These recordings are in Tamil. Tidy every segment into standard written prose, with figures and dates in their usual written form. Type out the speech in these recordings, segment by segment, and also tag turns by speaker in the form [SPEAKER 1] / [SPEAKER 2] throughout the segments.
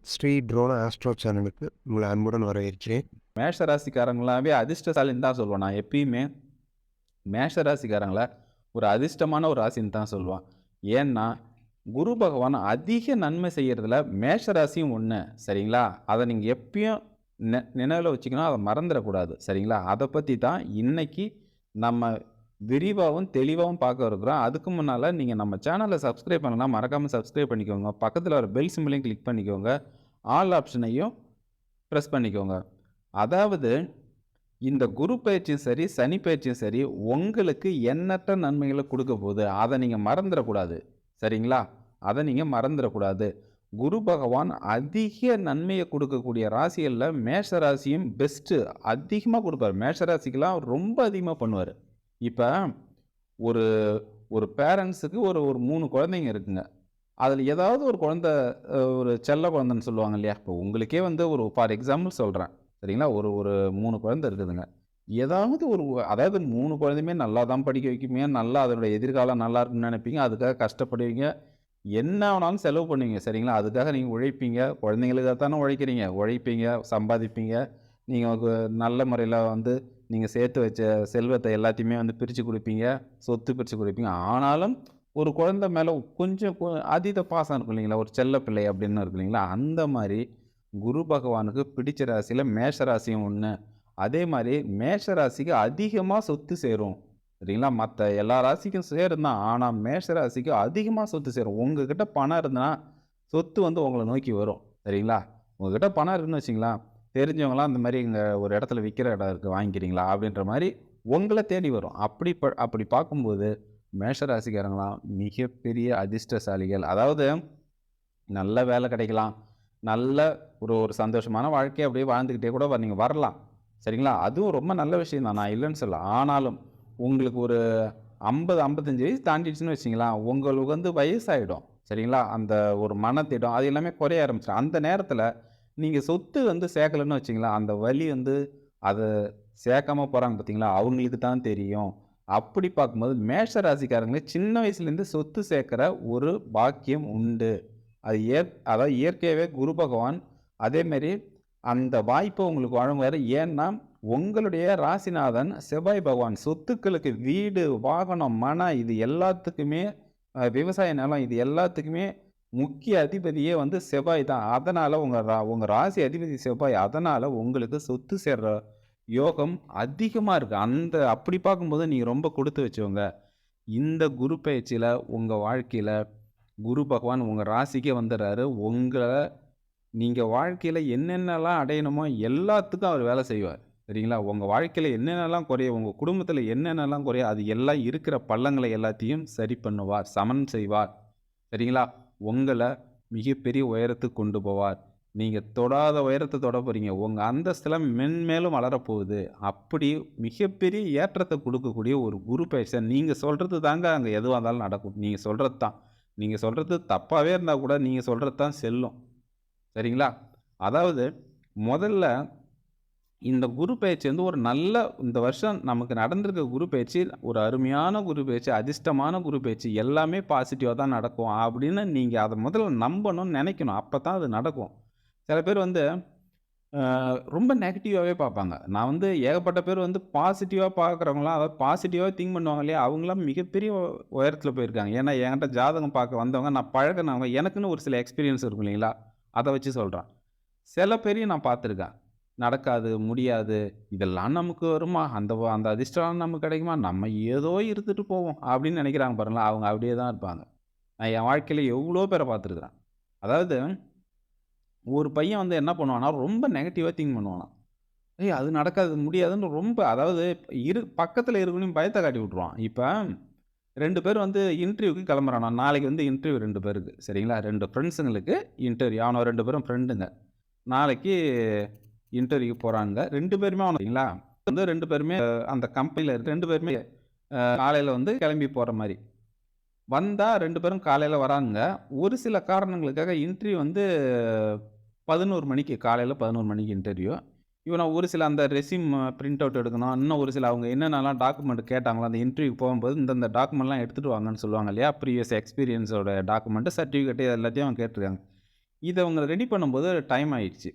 [SPEAKER 1] ஸ்ரீ ட்ரோன ஆஸ்ட்ரோ சேனலுக்கு உங்களை அன்புடன் வரவேற்கிறேன்.
[SPEAKER 2] மேஷ ராசிக்காரங்களாவே அதிர்ஷ்டசாலின்னு தான் சொல்லுவேன். நான் எப்பயுமே மேஷ ராசிக்காரங்கள ஒரு அதிர்ஷ்டமான ஒரு ராசின்னு தான் சொல்லுவேன். ஏன்னா, குரு பகவான் அதிக நன்மை செய்யறதுல மேஷ ராசியும் ஒண்ணு. சரிங்களா? அத நீங்க எப்பயும் நினைவுல வச்சுக்கணும். அத மறந்துறக்கூடாது. சரிங்களா? அத பத்தி தான் இன்னைக்கு நம்ம விரிவாவும், தெளிவாவும் பார்க்க இருக்கிறோம். அதுக்கு முன்னால நீங்க நம்ம சேனல சப்ஸ்கிரைப் பண்ணலனா மறக்காம சப்ஸ்கிரைப் பண்ணிக்கோங்க. பக்கத்துல வர பெல் சிம்பலையும் கிளிக் பண்ணிக்கோங்க. ஆல் ஆப்ஷனையும் பிரஸ் பண்ணிக்கோங்க. அதாவது இந்த குரு பயிற்சியும் சரி, சனி பயிற்சியும் சரி, உங்களுக்கு எண்ணற்ற நன்மைகள குடுக்க போது. அத நீங்க மறந்துறக்கூடாது. சரிங்களா? அத நீங்க மறந்துறக்கூடாது. குரு பகவான் அதிக நன்மைய குடுக்கக்கூடிய ராசிகள்ல மேஷ ராசியும் பெஸ்ட்டு. அதிகமா குடுப்பாரு. மேஷ ராசிக்கெல்லாம் ரொம்ப அதிகமா பண்ணுவாரு. இப்ப ஒரு ஒரு பேரண்ட்ஸுக்கு ஒரு ஒரு 3 குழந்தைங்க இருக்குங்க. அதுல ஏதாவது ஒரு குழந்தை ஒரு செல்ல குழந்தைன்னு சொல்லுவாங்க இல்லையா? இப்போ உங்களுக்கே வந்து ஒரு ஃபார் எக்ஸாம்பிள் சொல்றேன். சரிங்களா? ஒரு ஒரு 3 குழந்தை இருக்குதுங்க. ஏதாவது ஒரு அதாவது 3 குழந்தையுமே நல்லா தான் படிக்க வைப்பீங்க. நல்லா அதனுடைய எதிர்காலம் நல்லா இருக்குன்னு நெனைப்பீங்க. அதுக்காக கஷ்டப்படுவீங்க. என்ன வேணாலும் செலவு பண்ணுவீங்க. சரிங்களா? அதுக்காக நீங்க உழைப்பீங்க. குழந்தைங்களுக்காக தானே உழைக்கிறீங்க. உழைப்பீங்க, சம்பாதிப்பீங்க. நீங்க நல்ல முறையில வந்து நீங்க சேர்த்து வச்ச செல்வத்த எல்லாத்தையுமே வந்து பிரிச்சு குடுப்பீங்க. சொத்து பிரிச்சு குடுப்பீங்க. ஆனாலும் ஒரு குழந்தை மேல கொஞ்சம் அதீத பாசம் இருக்கும் இல்லைங்களா? ஒரு செல்ல பிள்ளை அப்படின்னு இருக்கும் இல்லைங்களா? அந்த மாரி குரு பகவானுக்கு பிடிச்ச ராசியில மேஷ ராசியும் ஒண்ணு. அதே மாரி மேஷ ராசிக்கு அதிகமா சொத்து சேரும். சரிங்களா? மத்த எல்லா ராசிக்கும் சேரும் தான். ஆனா மேஷ ராசிக்கு அதிகமா சொத்து சேரும். உங்ககிட்ட பணம் இருந்ததுனா, சொத்து வந்து உங்கள நோக்கி வரும். சரிங்களா? உங்ககிட்ட பணம் இருக்குன்னு வச்சுக்கங்களேன், தெரிஞ்சவங்கலாம் அந்த மாரி இங்க ஒரு இடத்துல விக்கிற இடம் இருக்கு வாங்கிக்கிறீங்களா? அப்படின்ற மாரி உங்கள தேடி வரும். அப்படி பார்க்கும்போது மேஷ ராசிக்காரங்கலாம் மிகப்பெரிய அதிர்ஷ்டசாலிகள். அதாவது நல்ல வேலை கிடைக்கலாம். நல்ல ஒரு ஒரு சந்தோஷமான வாழ்க்கைய அப்படியே வாழ்ந்துக்கிட்டே கூட நீங்க வரலாம். சரிங்களா? அதுவும் ரொம்ப நல்ல விஷயம் தான். நான் இல்லன்னு சொல்லல. ஆனாலும் உங்களுக்கு ஒரு 50, 55 வயசு தாண்டிடுச்சுன்னு வச்சுக்கங்களேன், உங்களுக்கு வந்து வயசாயிடும். சரிங்களா? அந்த ஒரு மனத்திடம் அது எல்லாமே குறைய ஆரம்பிச்சுரும். அந்த நேரத்தில நீங்க சொத்து வந்து சேர்க்கலன்னு வச்சுக்கங்களேன், அந்த வலி வந்து அத சேர்க்காம போறாங்க பார்த்தீங்களா? அவங்களுக்கு தான் தெரியும். அப்படி பார்க்கும்போது மேஷ ராசிக்காரங்களுக்கு சின்ன வயசுலேருந்து சொத்து சேர்க்கிற ஒரு பாக்கியம் உண்டு. அது அதாவது இயற்கையாவே குரு பகவான் அதேமாரி அந்த வாய்ப்ப உங்களுக்கு வழங்குவாரு. ஏன்னா, உங்களுடைய ராசிநாதன் செவ்வாய் பகவான் சொத்துக்களுக்கு வீடு, வாகனம், மன இது எல்லாத்துக்குமே விவசாய நிலம் இது எல்லாத்துக்குமே முக்கிய அதிபதியே வந்து செவ்வாய் தான். அதனால உங்க ராசி அதிபதி செவ்வாய். அதனால உங்களுக்கு சொத்து சேர்ற யோகம் அதிகமா இருக்கு. அப்படி பார்க்கும்போது நீங்க ரொம்ப குடுத்து வச்சவங்க. இந்த குரு பெயர்ச்சியில உங்க வாழ்க்கையில குரு பகவான் உங்க ராசிக்கே வந்துடுறாரு. நீங்க வாழ்க்கையில என்னென்னலாம் அடையணுமோ எல்லாத்துக்கும் அவர் வேலை செய்வார். சரிங்களா? உங்க வாழ்க்கையில என்னென்னலாம் குறையும், உங்க குடும்பத்தில என்னென்னலாம் குறையும், அது எல்லாம் இருக்கிற பள்ளங்கள எல்லாத்தையும் சரி பண்ணுவார். சமன் செய்வார். சரிங்களா? உங்கள மிகப்பெரிய உயரத்துக்கு கொண்டு போவார். நீங்க தொடாத உயரத்த தொட போறீங்க. உங்க அந்தஸ்துலாம் மென்மேலும் வளரப்போகுது. அப்படி மிகப்பெரிய ஏற்றத்த குடுக்கக்கூடிய ஒரு குரு பெயர்ச்சி. நீங்க சொல்றது தாங்க அங்க எதுவா இருந்தாலும் நடக்கும். நீங்க சொல்றது தான். நீங்க சொல்றது தப்பாவே இருந்தா கூட நீங்க சொல்றது தான் செல்லும். சரிங்களா? அதாவது முதல்ல இந்த குரு பெயர்ச்சி வந்து ஒரு நல்ல இந்த வருஷம் நமக்கு நடந்திருக்க குரு பெயர்ச்சி ஒரு அருமையான குரு பெயர்ச்சி, அதிர்ஷ்டமான குரு பெயர்ச்சி எல்லாமே பாசிட்டிவா தான் நடக்கும் அப்படின்னு நீங்க அத முதல்ல நம்பணும், நெனைக்கணும். அப்பதான் அது நடக்கும். சில பேர் வந்து ரொம்ப நெகட்டிவாவே பார்ப்பாங்க. நான் வந்து ஏகப்பட்ட பேர் வந்து பாசிட்டிவா பார்க்குறவங்கலாம் அதாவது பாசிட்டிவா திங்க் பண்ணுவாங்க இல்லையா? அவங்கலாம் மிகப்பெரிய உயரத்தில போயிருக்காங்க. ஏன்னா என்கிட்ட ஜாதகம் பார்க்க வந்தவங்க, நான் பழகுனவங்க எனக்குன்னு ஒரு சில எக்ஸ்பீரியன்ஸ் இருக்கும் இல்லைங்களா? அத வச்சு சொல்றேன். சில பேரையும் நான் பார்த்துருக்கேன். நடக்காது, முடியாது. இதெல்லாம் நமக்கு வருமா? அந்த அதிர்ஷ்டம் நமக்கு கிடைக்குமா? நம்ம ஏதோ இருந்துட்டு போவோம். அப்படின்னு நினைக்கிறாங்க பாருங்களேன். அவங்க அப்படியே தான் இருப்பாங்க. நான் என் வாழ்க்கையில எவ்வளோ பேர பார்த்துருக்கிறேன். அதாவது ஒரு பையன் வந்து என்ன பண்ணுவான்னா, ரொம்ப நெகட்டிவா திங்க் பண்ணுவானாம். ஏய் அது நடக்காது, முடியாதுன்னு ரொம்ப அதாவது பக்கத்துல இருக்கவனையும் பயத்த காட்டி விட்டுருவான். இப்ப 2 பேர் வந்து இன்டர்வியூக்கு கிளம்புறானாம். நாளைக்கு வந்து இன்டர்வியூ 2 பேருக்கு. சரிங்களா? 2 ஃப்ரெண்ட்ஸுங்களுக்கு இன்டர்வியூ. அவனுங்க 2 பேரும் ஃப்ரெண்டுங்க. நாளைக்கு இன்டர்வியூ போறாங்க. 2 பேருமே சரிங்களா? வந்து 2 பேருமே அந்த கம்பெனில 2 பேருமே காலையில வந்து கிளம்பி போற மாரி. வந்தா 2 பேரும் காலையில வராங்க. ஒரு சில காரணங்களுக்காக இன்டர்வியூ வந்து 11 மணிக்கு காலையில 11 மணிக்கு இன்டர்வியூ. இவன ஒரு சில அந்த ரெஸ்யூம் பிரிண்ட் அவுட் எடுக்கணும். இன்னும் ஒரு சில அவங்க என்னென்னலாம் டாக்குமெண்ட் கேட்டாங்களோ, அந்த இன்டர்வியூக்கு போகும்போது இந்தந்த டாக்குமெண்ட்லாம் எடுத்துட்டு வாங்கன்னு சொல்லுவாங்க இல்லையா? ப்ரீவியஸ் எக்ஸ்பீரியன்ஸோட டாக்குமெண்ட், சர்டிஃபிகேட் எல்லாத்தையும் அவங்க கேட்டுருக்காங்க. இதை அவங்க ரெடி பண்ணும்போது டைம் ஆயிடுச்சு.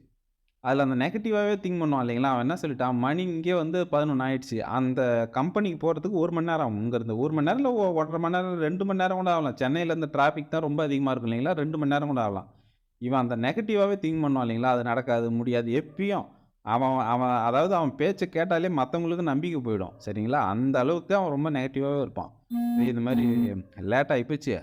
[SPEAKER 2] அதில் அந்த நெகட்டிவாகவே திங்க் பண்ணுவான் இல்லைங்களா? அவன் என்ன சொல்லிட்டான், மணி இங்கே வந்து 11 ஆயிடுச்சு. அந்த கம்பெனிக்கு போகிறதுக்கு 1 மணி நேரம் ஆகும். இங்கேருந்து 1 மணி நேரம் இல்லை 1½ மணி நேரம் 2 மணி நேரம் கூட ஆகலாம். சென்னையில் இந்த டிராஃபிக் தான் ரொம்ப அதிகமாக இருக்கும் இல்லைங்களா? 2 மணி நேரம் கூட ஆகலாம். இவன் அந்த நெகட்டிவாகவே திங்க் பண்ணுவான் இல்லைங்களா? அது நடக்காது, முடியாது. எப்பயும் அவன் அவன் அதாவது அவன் பேச்சை கேட்டாலே மற்றவங்களுக்கு நம்பிக்கை போயிடும். சரிங்களா? அந்த அளவுக்கு அவன் ரொம்ப நெகட்டிவாகவே இருப்பான். இது மாதிரி லேட் ஆகிப்போச்சு.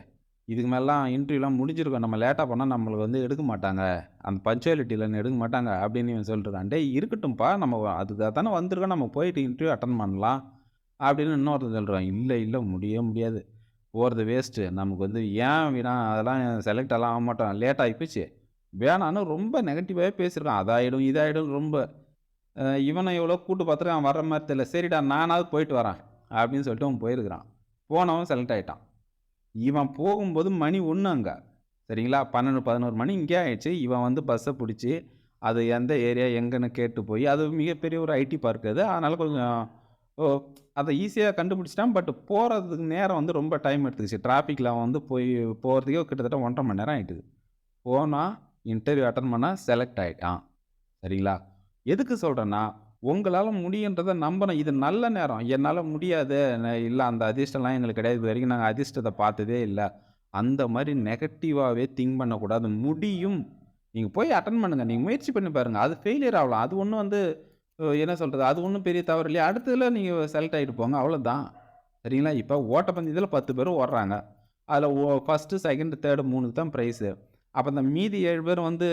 [SPEAKER 2] இதுக்கு மேலாம் இன்டர்வியூலாம் முடிஞ்சிருக்கும். நம்ம லேட்டா போனா நம்மளுக்கு வந்து எடுக்க மாட்டாங்க. அந்த பங்க்சுவாலிட்டில எடுக்க மாட்டாங்க அப்படின்னு இவன் சொல்லிட்டுருக்கான். டேய் இருக்கட்டும்ப்பா, நம்ம அதுக்காக தானே வந்திருக்கோம். நம்ம போயிட்டு இன்டர்வியூ அட்டெண்ட் பண்ணலாம் அப்படின்னு இன்னொருத்தன் சொல்றான். இல்ல, இல்ல முடியவே முடியாது. போறது வேஸ்ட்டு. நமக்கு வந்து ஏன் வீணா அதெல்லாம் செலக்ட் எல்லாம் ஆக மாட்டோம். லேட் ஆயிப்போச்சு. வேணான்னு ரொம்ப நெகட்டிவாவே பேசியிருக்கான். அதாயிடும், இதாயிடும் ரொம்ப. இவன எவ்வளோ கூட்டு பார்த்துருக்கான். அவன் வர்ற மாரி தெரியல. சரிடா நானாவது போயிட்டு வரேன் அப்படின்னு சொல்லிட்டு அவன் போயிருக்கிறான். போனவன் செலக்ட் ஆயிட்டான். இவன் போகும்போது மணி 1 அங்க. சரிங்களா? 12, 11 மணி இங்கேயே ஆயிடுச்சு. இவன் வந்து பஸ்ஸ புடிச்சு, அது எந்த ஏரியா எங்கன்னு கேட்டு போய், அது மிகப்பெரிய ஒரு ஐடி பார்க் அது. அதனால கொஞ்சம் ஓ அத ஈஸியா கண்டுபிடிச்சுட்டான். பட் போறதுக்கு நேரம் வந்து ரொம்ப டைம் எடுத்துக்கிச்சு. டிராஃபிக்ல அவன் வந்து போய் போறதுக்கே கிட்டத்தட்ட 1 1/2 மணி நேரம் ஆயிட்டுது. போனா, இன்டர்வியூ அட்டெண்ட் பண்ணா, செலக்ட் ஆயிட்டான். சரிங்களா? எதுக்கு சொல்றேன்னா, உங்களால முடியுன்றத நம்பணும். இது நல்ல நேரம். என்னால முடியாது. இல்ல அந்த அதிர்ஷ்டம்லாம் எங்களுக்கு கிடையாது. இதுவரைக்கும் நாங்க அதிர்ஷ்டத்த பார்த்ததே இல்ல. அந்த மாரி நெகட்டிவாவே திங்க் பண்ணக்கூடாது. முடியும். நீங்க போய் அட்டெண்ட் பண்ணுங்க. நீங்க முயற்சி பண்ணி பாருங்க. அது ஃபெயிலியர் ஆகலாம். அது ஒண்ணும் வந்து என்ன சொல்றது? அது ஒண்ணும் பெரிய தவறு இல்லையா? அடுத்ததுல நீங்க செலக்ட் ஆயிட்டு போங்க. அவ்வளோதான். சரிங்களா? இப்ப ஓட்டப்பந்தயத்துல 10 பேர் ஓடுறாங்க. அதுல 1, 2, 3க்கு தான் பிரைஸு. அப்ப இந்த மீதி 7 பேர் வந்து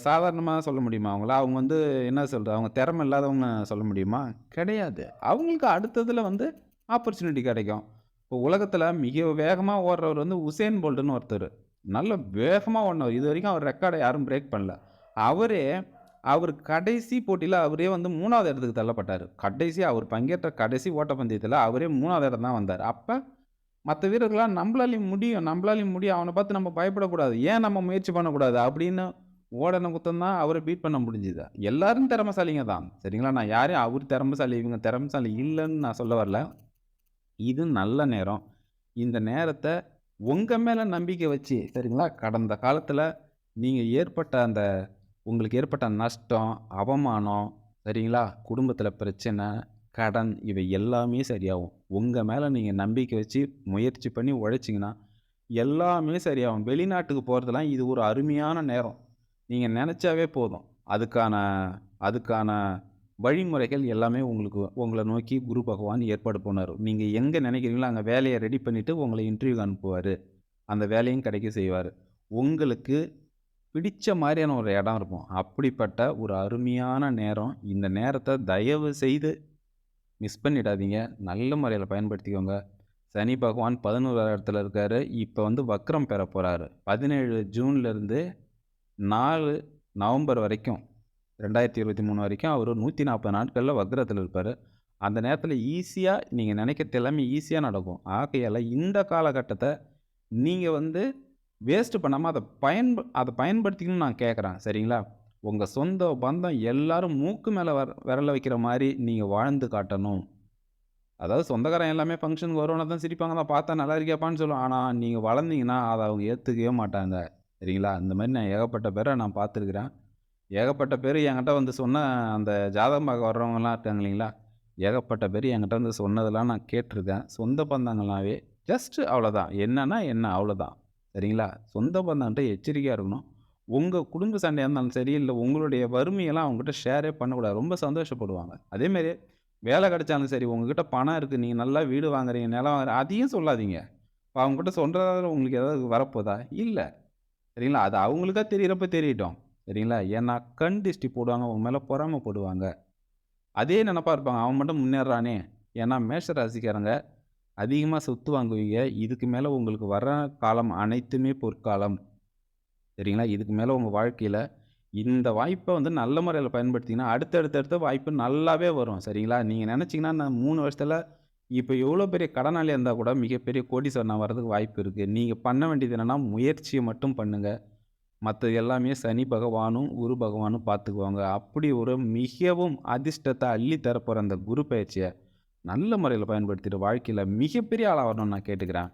[SPEAKER 2] சாதாரணமா சொல்ல முடியுமா அவங்கள? அவங்க வந்து என்ன சொல்றது? அவங்க திறமை இல்லாதவங்க சொல்ல முடியுமா? கிடையாது. அவங்களுக்கு அடுத்ததுல வந்து ஆப்பர்ச்சுனிட்டி கிடைக்கும். இப்போ உலகத்துல மிக வேகமா ஓடுறவர் வந்து உசேன் போல்ட்ன்னு ஒருத்தரு. நல்ல வேகமா ஓடுனவர். இதுவரைக்கும் அவர் ரெக்கார்ட யாரும் பிரேக் பண்ணல. அவரே அவர் கடைசி போட்டியில அவரே வந்து 3வது இடத்துக்கு தள்ளப்பட்டாரு. கடைசி அவர் பங்கேற்ற கடைசி ஓட்டப்பந்தயத்துல அவரே 3வது இடம் தான் வந்தாரு. அப்ப மத்த வீரர்கள்லாம் நம்பளாலயும் முடியும், நம்பளாலயும் முடியும். அவன பார்த்து நம்ம பயப்படக்கூடாது. ஏன் நம்ம முயற்சி பண்ணக்கூடாது? அப்படின்னு ஓடுன குத்தம் தான் அவர பீட் பண்ண முடிஞ்சுது. எல்லாரும் திறமைசாலிங்க தான். சரிங்களா? நான் யாரையும் அவர் திறமைசாலி, இவங்க திறமைசாலி இல்லன்னு நான் சொல்ல வரல. இது நல்ல நேரம். இந்த நேரத்த உங்க மேல நம்பிக்கை வச்சு, சரிங்களா? கடந்த காலத்துல நீங்க ஏற்பட்ட அந்த உங்களுக்கு ஏற்பட்ட நஷ்டம், அவமானம், சரிங்களா? குடும்பத்துல பிரச்சனை, கடன் இவை எல்லாமே சரியாகும். உங்க மேல நீங்க நம்பிக்கை வச்சு முயற்சி பண்ணி உழைச்சீங்கன்னா, எல்லாமே சரியாகும். வெளிநாட்டுக்கு போறதெல்லாம் இது ஒரு அருமையான நேரம். நீங்க நெனச்சாவே போதும். அதுக்கான அதுக்கான வழிமுறைகள் எல்லாமே உங்களுக்கு உங்கள நோக்கி குரு பகவான் ஏற்பாடு பண்ணுவாரு. நீங்க எங்க நெனைக்கிறீங்களோ அங்க வேலைய ரெடி பண்ணிட்டு உங்கள இன்டர்வியூக்கு அனுப்புவாரு. அந்த வேலையும் கிடைக்க செய்வாரு. உங்களுக்கு பிடிச்ச மாரியான ஒரு இடம் இருக்கும். அப்படிப்பட்ட ஒரு அருமையான நேரம். இந்த நேரத்த தயவு செய்து மிஸ் பண்ணிடாதீங்க. நல்ல முறையில பயன்படுத்திக்கோங்க. சனி பகவான் 11வது இடத்துல இருக்காரு. இப்ப வந்து வக்ரம் பெறப் போறாரு. 17 ஜூன்லேருந்து 4 நவம்பர் வரைக்கும் 2023 வரைக்கும் அவரு 140 நாட்கள்ல வக்ரத்துல இருப்பாரு. அந்த நேரத்துல ஈஸியா நீங்க நினைக்கிறது எல்லாமே ஈஸியா நடக்கும். ஆகையால இந்த காலகட்டத்த நீங்க வந்து வேஸ்ட் பண்ணாம அத பயன்படுத்திக்கணும்னு நான் கேட்குறேன். சரிங்களா? உங்க சொந்த பந்தம் எல்லாரும் மூக்கு மேல விரல வைக்கிற மாரி நீங்க வாழ்ந்து காட்டணும். அதாவது சொந்தக்காரன் எல்லாமே ஃபங்ஷனுக்கு வருவானா தான் சிரிப்பாங்க தான். பார்த்தா நல்லா இருக்கியாப்பான்னு சொல்லுவான். ஆனா நீங்க வளர்ந்தீங்கன்னா, அத அவங்க ஏத்துக்கவே மாட்டாங்க. சரிங்களா? இந்த மாரி நான் ஏகப்பட்ட பேர நான் பார்த்துருக்கிறேன். ஏகப்பட்ட பேரு என்கிட்ட வந்து சொன்ன அந்த ஜாதகம் பார்க்க வர்றவங்கலாம் இருக்காங்க இல்லைங்களா? ஏகப்பட்ட பேர் என்கிட்ட வந்து சொன்னதெல்லாம் நான் கேட்டுருக்கேன். சொந்த பந்தங்கள்னாவே ஜஸ்ட் அவ்வளோதான். என்னன்னா என்ன அவ்வளோதான். சரிங்களா? சொந்த பந்தம்ட்ட எச்சரிக்கையா இருக்கணும். உங்க குடும்ப சண்டையா இருந்தாலும் சரி, இல்ல உங்களுடைய வறுமையெல்லாம் அவங்ககிட்ட ஷேரே பண்ணக்கூடாது. ரொம்ப சந்தோஷப்படுவாங்க. அதேமாரி வேலை கிடைச்சாலும் சரி, உங்ககிட்ட பணம் இருக்கு. நீங்க நல்லா வீடு வாங்குறீங்க, நிலம் வாங்குறீங்க அதையும் சொல்லாதீங்க. இப்ப அவங்ககிட்ட சொல்றதால உங்களுக்கு ஏதாவது வரப்போதா? இல்ல. சரிங்களா? அது அவங்களுக்கா தெரியறப்ப தெரியட்டும். சரிங்களா? ஏன்னா கண் திஷ்டி போடுவாங்க. உங்க மேல பொறாம படுவாங்க. அதே நெனப்பா இருப்பாங்க. அவன் மட்டும் முன்னேறுறானே! ஏன்னா மேஷ ராசிக்காரங்க அதிகமா சொத்து வாங்குவீங்க. இதுக்கு மேல உங்களுக்கு வர்ற காலம் அனைத்துமே பொற்காலம். சரிங்களா? இதுக்கு மேல உங்க வாழ்க்கையில இந்த வாய்ப்ப வந்து நல்ல முறையில பயன்படுத்தீங்கன்னா, அடுத்த வாய்ப்பு நல்லாவே வரும். சரிங்களா? நீங்க நெனச்சீங்கன்னா, நான் 3 வருஷத்துல இப்ப எவ்வளோ பெரிய கடனாளியா இருந்தா கூட மிகப்பெரிய கோடீஸ்வரனா வர்றதுக்கு வாய்ப்பு இருக்கு. நீங்க பண்ண வேண்டியது என்னன்னா, முயற்சிய மட்டும் பண்ணுங்க. மத்தது எல்லாமே சனி பகவானும், குரு பகவானும் பார்த்துக்குவாங்க. அப்படி ஒரு மிகவும் அதிர்ஷ்டத்த அள்ளி தரப்போற அந்த குரு பெயர்ச்சிய நல்ல முறையில பயன்படுத்திட்டு வாழ்க்கையில மிகப்பெரிய ஆளா வரணும்னு நான் கேட்டுக்கிறேன்.